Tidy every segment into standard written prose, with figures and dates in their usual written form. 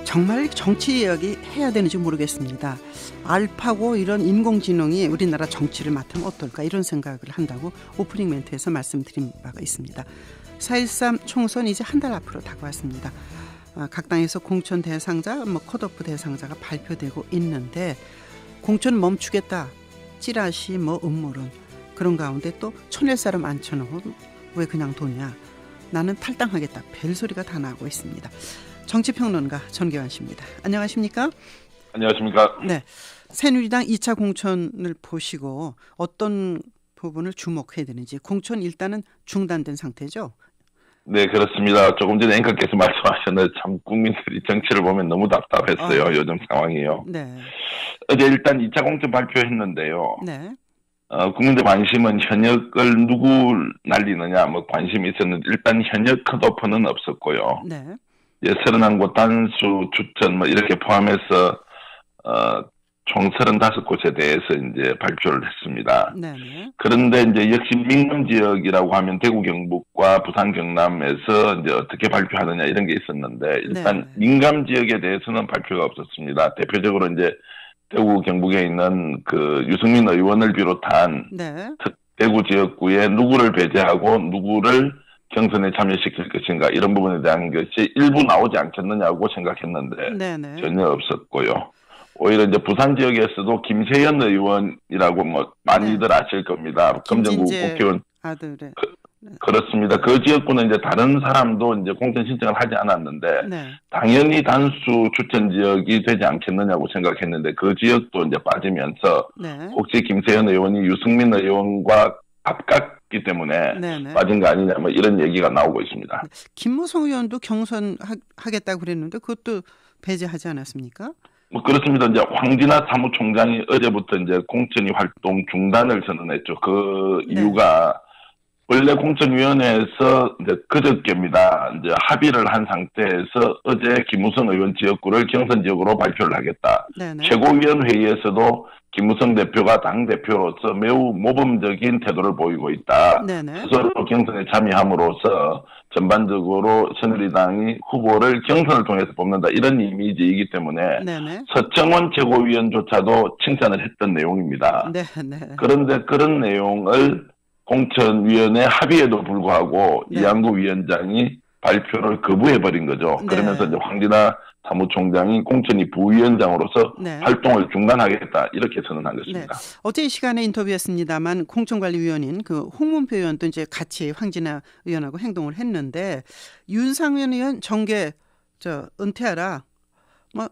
정말 정치 이야기 해야 되는지 모르겠습니다. 알파고 이런 인공지능이 우리나라 정치를 맡으면 어떨까 이런 생각을 한다고 오프닝 멘트에서 말씀드린 바가 있습니다. 4.13 총선 이제 한 달 앞으로 다가왔습니다. 각 당에서 공천 대상자, 컷오프 대상자가 발표되고 있는데 공천 멈추겠다, 찌라시, 음모론 그런 가운데 또 쳐낼 사람 안 쳐놓고 왜 그냥 도냐, 나는 탈당하겠다, 벨소리가 다 나오고 있습니다. 정치평론가 전교환 씨입니다. 안녕하십니까? 안녕하십니까? 네, 새누리당 2차 공천을 보시고 어떤 부분을 주목해야 되는지. 공천 일단은 중단된 상태죠? 네, 그렇습니다. 조금 전에 앵커께서 말씀하셨는데 참 국민들이 정치를 보면 너무 답답했어요. 요즘 상황이요. 네. 어제 일단 2차 공천 발표했는데요. 네. 국민들 관심은 현역을 누구 날리느냐 관심이 있었는데 일단 현역 컷오프는 없었고요. 네. 31곳 단수 추천 이렇게 포함해서 총 35곳에 대해서 이제 발표를 했습니다. 네네. 그런데 이제 역시 민감 지역이라고 하면 대구 경북과 부산 경남에서 이제 어떻게 발표하느냐 이런 게 있었는데 일단 네네. 민감 지역에 대해서는 발표가 없었습니다. 대표적으로 이제 대구 경북에 있는 그 유승민 의원을 비롯한 네. 대구 지역구에 누구를 배제하고 누구를 경선에 참여시킬 것인가 이런 부분에 대한 것이 일부 나오지 않겠느냐고 생각했는데 네네. 전혀 없었고요. 오히려 이제 부산 지역에서도 김세현 의원이라고 많이들 아실 겁니다. 금정구 국회의원 아들의. 그렇습니다. 그 지역구는 이제 다른 사람도 이제 공천 신청을 하지 않았는데 네. 당연히 단수 추천 지역이 되지 않겠느냐고 생각했는데 그 지역도 이제 빠지면서 네. 혹시 김세현 의원이 유승민 의원과 가깝기 때문에 네네. 빠진 거 아니냐 이런 얘기가 나오고 있습니다. 김무성 의원도 경선하겠다고 그랬는데 그것도 배제하지 않았습니까? 그렇습니다. 이제 황진하 사무총장이 어제부터 이제 공천위 활동 중단을 선언했죠. 그 네. 이유가 원래 공천위원회에서 이제 그저께입니다. 이제 합의를 한 상태에서 어제 김무성 의원 지역구를 경선 지역으로 발표를 하겠다. 네네. 최고위원회의에서도 김무성 대표가 당 대표로서 매우 모범적인 태도를 보이고 있다. 네네. 스스로 경선에 참여함으로써 전반적으로 새누리당이 후보를 경선을 통해서 뽑는다 이런 이미지이기 때문에 네네. 서청원 최고위원조차도 칭찬을 했던 내용입니다. 네네. 그런데 그런 내용을 공천위원회 합의에도 불구하고 네. 이양구 위원장이 발표를 거부해버린 거죠. 네. 그러면서 이제 황진하 사무총장이 공천위 부위원장으로서 네. 활동을 중단하겠다 이렇게 선언한 네. 것입니다. 어제 이 시간에 인터뷰했습니다만 공천관리위원인 그 홍문표 의원도 이제 같이 황진하 의원하고 행동을 했는데 윤상현 의원 정계 은퇴하라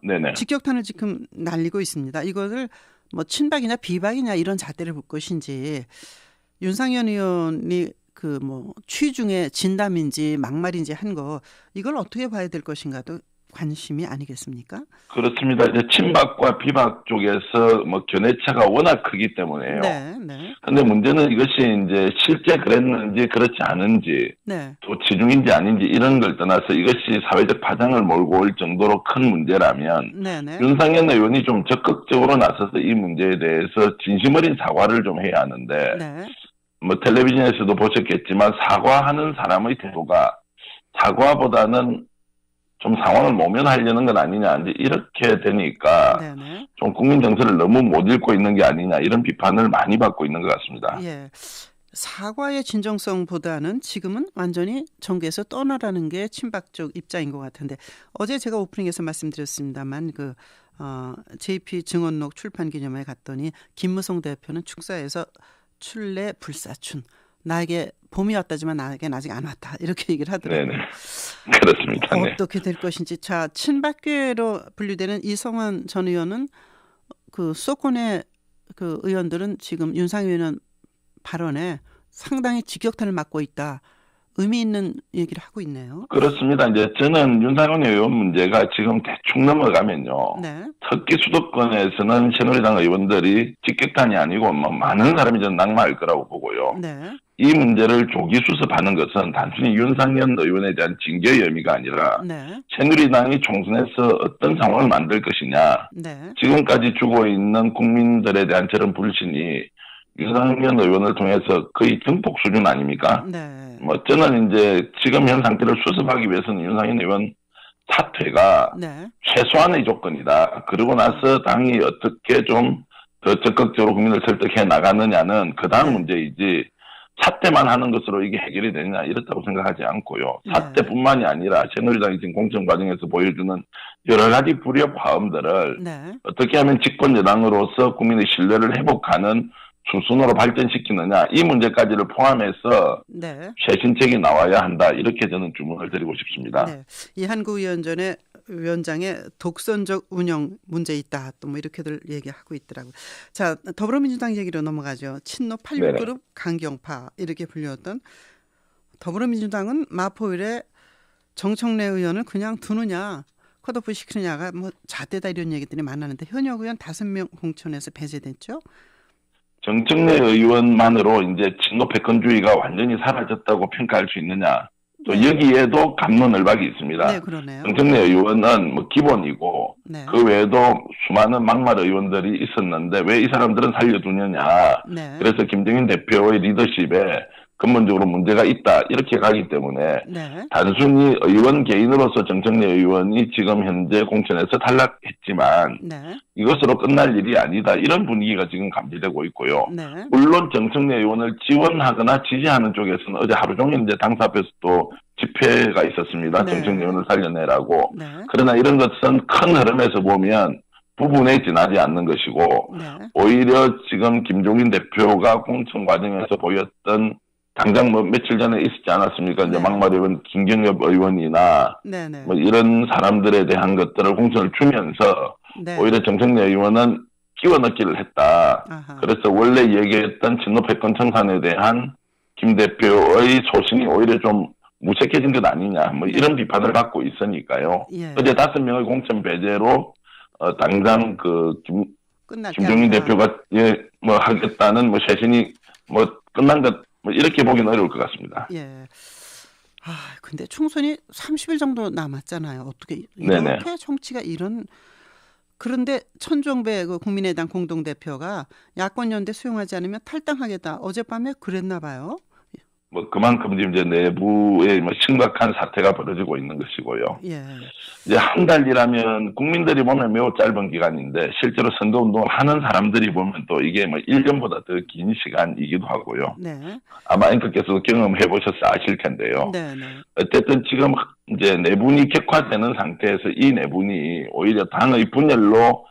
네네. 직격탄을 지금 날리고 있습니다. 이것을 친박이냐 비박이냐 이런 잣대를 볼 것인지, 윤상현 의원이 취중의 진담인지 막말인지 한 거 이걸 어떻게 봐야 될 것인가도 관심이 아니겠습니까? 그렇습니다. 이제 친박과 비박 쪽에서 견해차가 워낙 크기 때문에요. 네, 네. 근데 문제는 이것이 이제 실제 그랬는지 그렇지 않은지 네. 또 지중인지 아닌지 이런 걸 떠나서 이것이 사회적 파장을 몰고 올 정도로 큰 문제라면 네, 네. 윤상현 의원이 좀 적극적으로 나서서 이 문제에 대해서 진심 어린 사과를 좀 해야 하는데 네. 텔레비전에서도 보셨겠지만 사과하는 사람의 태도가 사과보다는 좀 상황을 모면하려는 건 아니냐 이제 이렇게 되니까 네네. 좀 국민 정서를 너무 못 읽고 있는 게 아니냐 이런 비판을 많이 받고 있는 것 같습니다. 예. 사과의 진정성보다는 지금은 완전히 정계에서 떠나라는 게 친박 쪽 입장인 것 같은데, 어제 제가 오프닝에서 말씀드렸습니다만 JP 증언록 출판 기념회에 갔더니 김무성 대표는 축사에서 출래 불사춘, 나에게 봄이 왔다지만 나에겐 아직 안 왔다 이렇게 얘기를 하더라고요. 네네. 그렇습니다. 네. 어떻게 될 것인지. 자, 친박계로 분류되는 이성환 전 의원은 수도권의 의원들은 지금 윤상현 의원 발언에 상당히 직격탄을 맞고 있다, 의미 있는 얘기를 하고 있네요. 그렇습니다. 이제 저는 윤상현 의원 문제가 지금 대충 넘어가면요. 네. 특히 수도권에서는 새누리당 의원들이 직격탄이 아니고 많은 사람이 저는 낙마할 거라고 보고요. 네. 이 문제를 조기 수습하는 것은 단순히 윤상현 의원에 대한 징계의 의미가 아니라 네. 새누리당이 총선에서 어떤 상황을 만들 것이냐. 네. 지금까지 주고 있는 국민들에 대한 저런 불신이 윤상현 의원을 통해서 거의 증폭 수준 아닙니까? 네. 저는 이제 지금 현 상태를 수습하기 위해서는 윤상현 의원 사퇴가 네. 최소한의 조건이다. 그러고 나서 당이 어떻게 좀 더 적극적으로 국민을 설득해 나가느냐는 그 다음 네. 문제이지 사퇴만 하는 것으로 이게 해결이 되느냐 이렇다고 생각하지 않고요. 네. 사퇴뿐만이 아니라 새누리당이 지금 공천 과정에서 보여주는 여러 가지 불협화음들을 네. 어떻게 하면 집권 여당으로서 국민의 신뢰를 회복하는 수순으로 발전시키느냐 이 문제까지를 포함해서 네. 최신책이 나와야 한다 이렇게 저는 주문을 드리고 싶습니다. 네. 이한구 위원장의 독선적 운영 문제 있다. 또 뭐 이렇게들 얘기하고 있더라고요. 자, 더불어민주당 얘기로 넘어가죠. 친노 86그룹 강경파 이렇게 불렸던 더불어민주당은 마포일에 정청래 의원을 그냥 두느냐 컷오프 시키느냐가 뭐 잣대다 이런 얘기들이 많았는데 현역 의원 5명 공천에서 배제됐죠. 정청래 의원만으로 이제 친노 패권주의가 완전히 사라졌다고 평가할 수 있느냐. 또 네. 여기에도 갑론을박이 있습니다. 네, 그러네요. 정청래 의원은 뭐 기본이고 네. 그 외에도 수많은 막말 의원들이 있었는데 왜 이 사람들은 살려두느냐. 네. 그래서 김정인 대표의 리더십에 근본적으로 문제가 있다 이렇게 가기 때문에 네. 단순히 의원 개인으로서 정청래 의원이 지금 현재 공천에서 탈락했지만 네. 이것으로 끝날 일이 아니다 이런 분위기가 지금 감지되고 있고요. 네. 물론 정청래 의원을 지원하거나 지지하는 쪽에서는 어제 하루 종일 이제 당사 앞에서 또 집회가 있었습니다. 네. 정청래 의원을 살려내라고. 네. 그러나 이런 것은 큰 흐름에서 보면 부분에 지나지 않는 것이고 네. 오히려 지금 김종인 대표가 공천 과정에서 보였던 당장 뭐 며칠 전에 있었지 않았습니까? 이제 네. 막말 의원 김경엽 의원이나 네. 네. 뭐 이런 사람들에 대한 것들을 공천을 주면서 네. 오히려 정청래 의원은 끼워 넣기를 했다. 아하. 그래서 원래 얘기했던 친노 패권 청산에 대한 김 대표의 소신이 오히려 좀 무색해진 것 아니냐. 뭐 이런 비판을 받고 있으니까요. 예. 어제 5명의 공천 배제로 당장 그 김종인 않다. 대표가 뭐 하겠다는 뭐 쇄신이 뭐 끝난 것 뭐 이렇게 보기는 어려울 것 같습니다. 예. 아, 근데 총선이 30일 정도 남았잖아요. 어떻게 이렇게 네네. 정치가 이런 그런데 천종배 그 국민의당 공동대표가 야권 연대 수용하지 않으면 탈당하겠다. 어젯밤에 그랬나 봐요. 뭐 그만큼 지금 이제 내부에 뭐 심각한 사태가 벌어지고 있는 것이고요. 예. 이제 한 달이라면 국민들이 보면 매우 짧은 기간인데 실제로 선거운동을 하는 사람들이 보면 또 이게 뭐 1년보다 더 긴 시간이기도 하고요. 네. 아마 앵커께서도 경험해 보셔서 아실 텐데요. 네, 네. 어쨌든 지금 이제 내분이 격화되는 상태에서 이 내분이 오히려 당의 분열로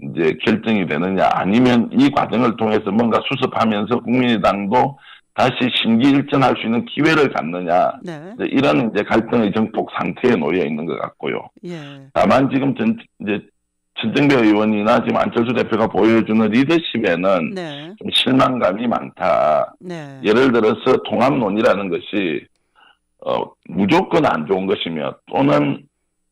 이제 결정이 되느냐 아니면 이 과정을 통해서 뭔가 수습하면서 국민의당도 다시 심기일전할 수 있는 기회를 갖느냐 네. 이런 이제 갈등의 정폭 상태에 놓여 있는 것 같고요. 예. 다만 지금 이제 천정배 의원이나 지금 안철수 대표가 보여주는 리더십에는 네. 좀 실망감이 많다. 네. 예를 들어서 통합론이라는 것이 무조건 안 좋은 것이며 또는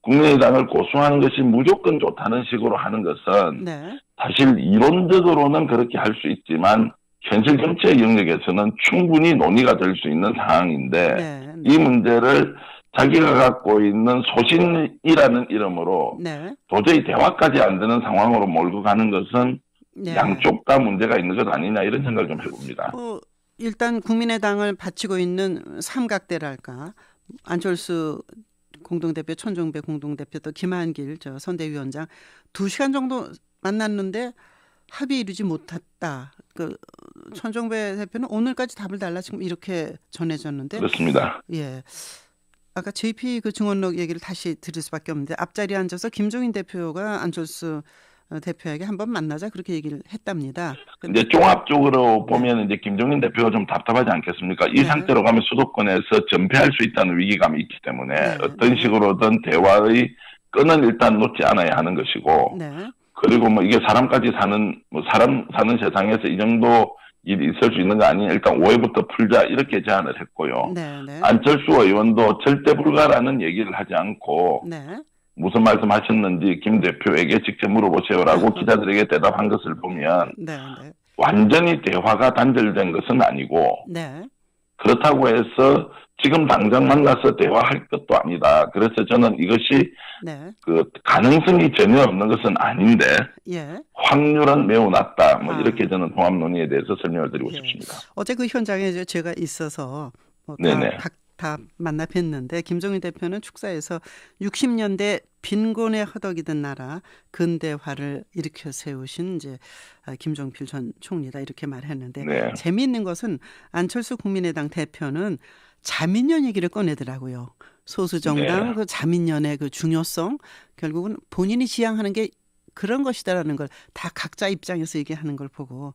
국민의당을 고수하는 것이 무조건 좋다는 식으로 하는 것은 네. 사실 이론적으로는 그렇게 할 수 있지만 현실 정치의 영역에서는 충분히 논의가 될 수 있는 상황인데 네. 이 문제를 자기가 갖고 있는 소신이라는 이름으로 네. 도저히 대화까지 안 되는 상황으로 몰고 가는 것은 네. 양쪽 다 문제가 있는 것 아니냐 이런 생각을 좀 해봅니다. 일단 국민의당을 바치고 있는 삼각대랄까 안철수 공동대표, 천종배 공동대표 또 김한길 선대위원장 2시간 정도 만났는데 합의 이루지 못했다. 그 천종배 대표는 오늘까지 답을 달라 지금 이렇게 전해졌는데 그렇습니다. 예. 아까 JP 그 증언록 얘기를 다시 들을 수밖에 없는데 앞자리에 앉아서 김종인 대표가 안철수 대표에게 한번 만나자 그렇게 얘기를 했답니다. 이제 종합적으로 보면 이제 김종인 대표가 좀 답답하지 않겠습니까? 이 네. 상태로 가면 수도권에서 전패할 수 있다는 위기감이 있기 때문에 네. 어떤 식으로든 대화의 끈은 일단 놓지 않아야 하는 것이고 네. 그리고 뭐 이게 사람까지 사는 뭐 사람 사는 세상에서 이 정도 일이 있을 수 있는 거 아니냐 일단 오해부터 풀자 이렇게 제안을 했고요. 네. 네. 안철수 의원도 절대 불가라는 얘기를 하지 않고 네. 무슨 말씀하셨는지 김 대표에게 직접 물어보세요라고 기자들에게 대답한 것을 보면 네. 네. 완전히 대화가 단절된 것은 아니고 네. 그렇다고 해서 지금 당장 만나서 대화할 것도 아니다. 그래서 저는 이것이 네. 그 가능성이 전혀 없는 것은 아닌데 예. 확률은 매우 낮다. 뭐 아. 이렇게 저는 통합 논의에 대해서 설명을 드리고 예. 싶습니다. 어제 그 현장에 제가 있어서 뭐 네네. 다 만나 뵀는데 김종인 대표는 축사에서 60년대 빈곤에 허덕이던 나라 근대화를 일으켜 세우신 이제 김종필 전 총리다 이렇게 말했는데 네. 재미있는 것은 안철수 국민의당 대표는 자민련 얘기를 꺼내더라고요. 소수정당 네. 그 자민련의 그 중요성 결국은 본인이 지향하는 게 그런 것이다라는 걸 다 각자 입장에서 얘기하는 걸 보고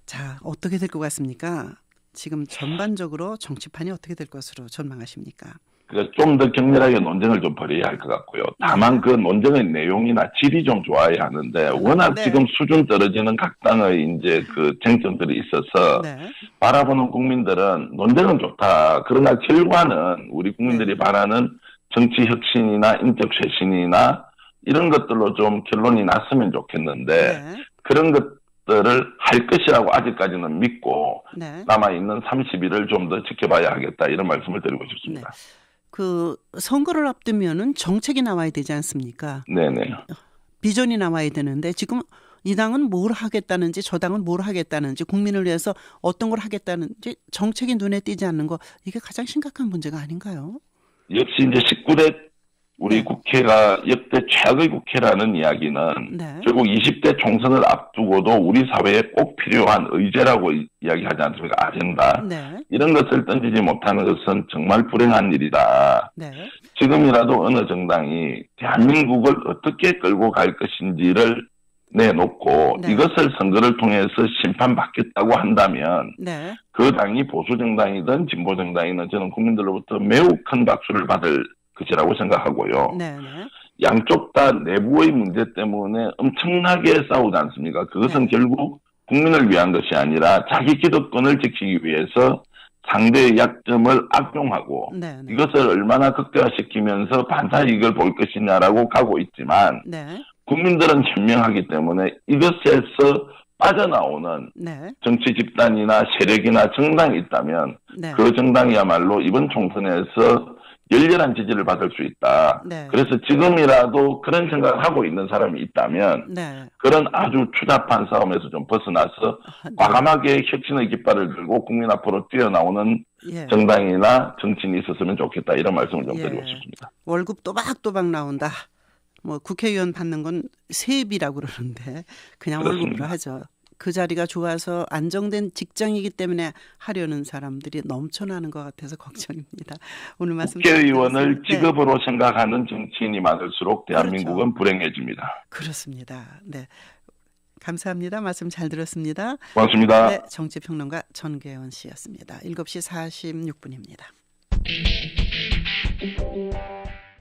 자 어떻게 될 것 같습니까? 지금 전반적으로 정치판이 어떻게 될 것으로 전망하십니까? 그래서 좀 더 격렬하게 논쟁을 좀 벌여야 할 것 같고요. 다만 그 논쟁의 내용이나 질이 좀 좋아야 하는데 워낙 네. 지금 수준 떨어지는 각 당의 이제 그 쟁점들이 있어서 네. 바라보는 국민들은 논쟁은 좋다. 그러나 결과는 우리 국민들이 바라는 정치 혁신이나 인적 쇄신이나 이런 것들로 좀 결론이 났으면 좋겠는데 네. 그런 것들을 할 것이라고 아직까지는 믿고 네. 남아있는 30일을 좀 더 지켜봐야 하겠다 이런 말씀을 드리고 싶습니다. 그 선거를 앞두면은 정책이 나와야 되지 않습니까? 네네. 비전이 나와야 되는데 지금 이 당은 뭘 하겠다는지 저 당은 뭘 하겠다는지 국민을 위해서 어떤 걸 하겠다는지 정책이 눈에 띄지 않는 거 이게 가장 심각한 문제가 아닌가요? 역시 이제 19대 우리 네. 국회가 역대 최악의 국회라는 이야기는 네. 결국 20대 총선을 앞두고도 우리 사회에 꼭 필요한 의제라고 이야기하지 않습니까? 아젠다. 네. 이런 것을 던지지 못하는 것은 정말 불행한 일이다. 네. 지금이라도 어느 정당이 대한민국을 어떻게 끌고 갈 것인지를 내놓고 네. 이것을 선거를 통해서 심판받겠다고 한다면 네. 그 당이 보수정당이든 진보정당이든 저는 국민들로부터 매우 큰 박수를 받을 것이라고 생각하고요. 네. 네. 양쪽 다 내부의 문제 때문에 엄청나게 싸우지 않습니까? 그것은 네. 결국 국민을 위한 것이 아니라 자기 기득권을 지키기 위해서 상대의 약점을 악용하고 네. 네. 이것을 얼마나 극대화시키면서 반사이익을 볼 것이냐라고 가고 있지만 네. 국민들은 현명하기 때문에 이것에서 빠져나오는 네. 정치 집단이나 세력이나 정당이 있다면 네. 그 정당이야말로 이번 총선에서 열렬한 지지를 받을 수 있다. 네. 그래서 지금이라도 그런 생각을 하고 있는 사람이 있다면 네. 그런 아주 추잡한 싸움에서 좀 벗어나서 네. 과감하게 혁신의 깃발을 들고 국민 앞으로 뛰어나오는 예. 정당이나 정치인이 있었으면 좋겠다. 이런 말씀을 좀 예. 드리고 싶습니다. 월급 또박또박 나온다. 뭐 국회의원 받는 건 세비라고 그러는데 그냥 그렇습니다. 월급으로 하죠. 그 자리가 좋아서 안정된 직장이기 때문에 하려는 사람들이 넘쳐나는 것 같아서 걱정입니다. 오늘 말씀 국회의원을 네. 직업으로 생각하는 정치인이 많을수록 대한민국은 그렇죠. 불행해집니다. 그렇습니다. 네. 감사합니다. 말씀 잘 들었습니다. 고맙습니다. 네, 정치평론가 전계원 씨였습니다. 7시 46분입니다.